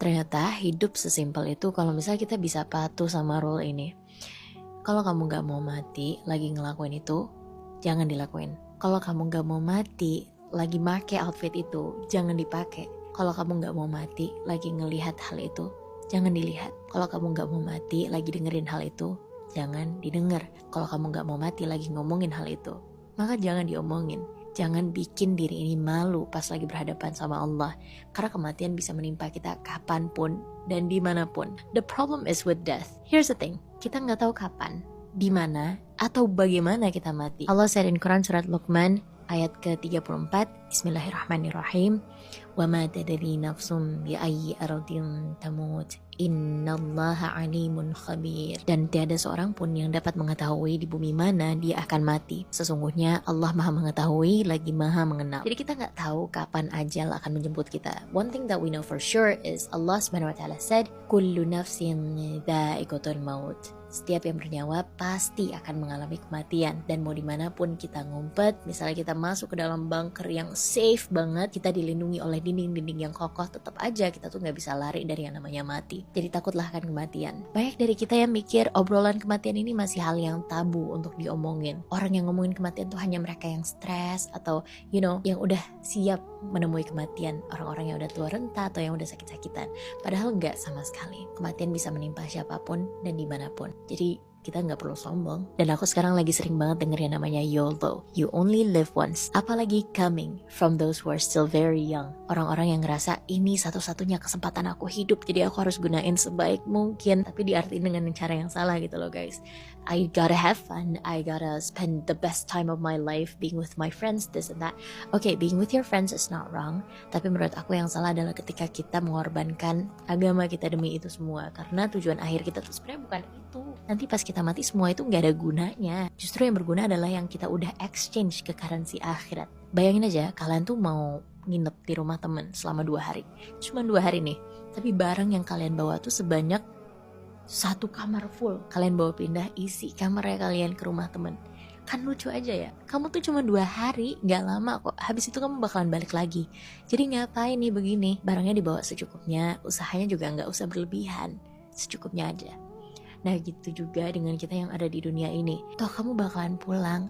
Ternyata hidup sesimpel itu kalau misalnya kita bisa patuh sama rule ini. Kalau kamu gak mau mati lagi ngelakuin itu, jangan dilakuin. Kalau kamu gak mau mati lagi make outfit itu, jangan dipakai. Kalau kamu gak mau mati lagi ngelihat hal itu, jangan dilihat. Kalau kamu gak mau mati lagi dengerin hal itu, jangan didengar. Kalau kamu gak mau mati lagi ngomongin hal itu, maka jangan diomongin. Jangan bikin diri ini malu pas lagi berhadapan sama Allah. Karena kematian bisa menimpa kita kapanpun dan dimanapun. The problem is with death. Here's the thing, kita gak tahu kapan, di mana, atau bagaimana kita mati. Allah said in Quran surat Luqman ayat ke-34, Bismillahirrahmanirrahim, wa ma tadri nafsum bi ayyi ardin tamut, innallaha alimun khabir. Dan tiada seorang pun yang dapat mengetahui di bumi mana dia akan mati. Sesungguhnya Allah Maha mengetahui lagi Maha mengenal. Jadi kita nggak tahu kapan ajal akan menjemput kita. One thing that we know for sure is Allah Subhanahu wa taala said, kullu nafsin dha'iqatul maut. Setiap yang bernyawa pasti akan mengalami kematian. Dan mau dimanapun kita ngumpet, misalnya kita masuk ke dalam bunker yang safe banget, kita dilindungi oleh dinding-dinding yang kokoh, tetap aja kita tuh gak bisa lari dari yang namanya mati. Jadi takutlah akan kematian. Banyak dari kita yang mikir obrolan kematian ini masih hal yang tabu untuk diomongin. Orang yang ngomongin kematian tuh hanya mereka yang stres atau yang udah siap menemui kematian. Orang-orang yang udah tua renta atau yang udah sakit-sakitan. Padahal enggak sama sekali. Kematian bisa menimpa siapapun dan dimanapun. Jadi kita nggak perlu sombong. Dan aku sekarang lagi sering banget denger yang namanya YOLO, you only live once. Apalagi coming from those who are still very young. Orang-orang yang ngerasa ini satu-satunya kesempatan aku hidup, jadi aku harus gunain sebaik mungkin. Tapi diartiin dengan cara yang salah gitu loh guys. I gotta have fun, I gotta spend the best time of my life being with my friends, this and that. Okay, being with your friends is not wrong. Tapi menurut aku yang salah adalah ketika kita mengorbankan agama kita demi itu semua. Karena tujuan akhir kita tuh sebenarnya bukan itu. Nanti pas kita mati semua itu gak ada gunanya. Justru yang berguna adalah yang kita udah exchange ke currency akhirat. Bayangin aja kalian tuh mau nginep di rumah temen selama 2 hari. Cuma 2 hari nih. Tapi barang yang kalian bawa tuh sebanyak 1 kamar full. Kalian bawa pindah isi kamarnya kalian ke rumah temen. Kan lucu aja ya. Kamu tuh cuma 2 hari, gak lama kok. Habis itu kamu bakalan balik lagi. Jadi ngapain nih begini? Barangnya dibawa secukupnya. Usahanya juga gak usah berlebihan. Secukupnya aja. Nah gitu juga dengan kita yang ada di dunia ini. Toh kamu bakalan pulang,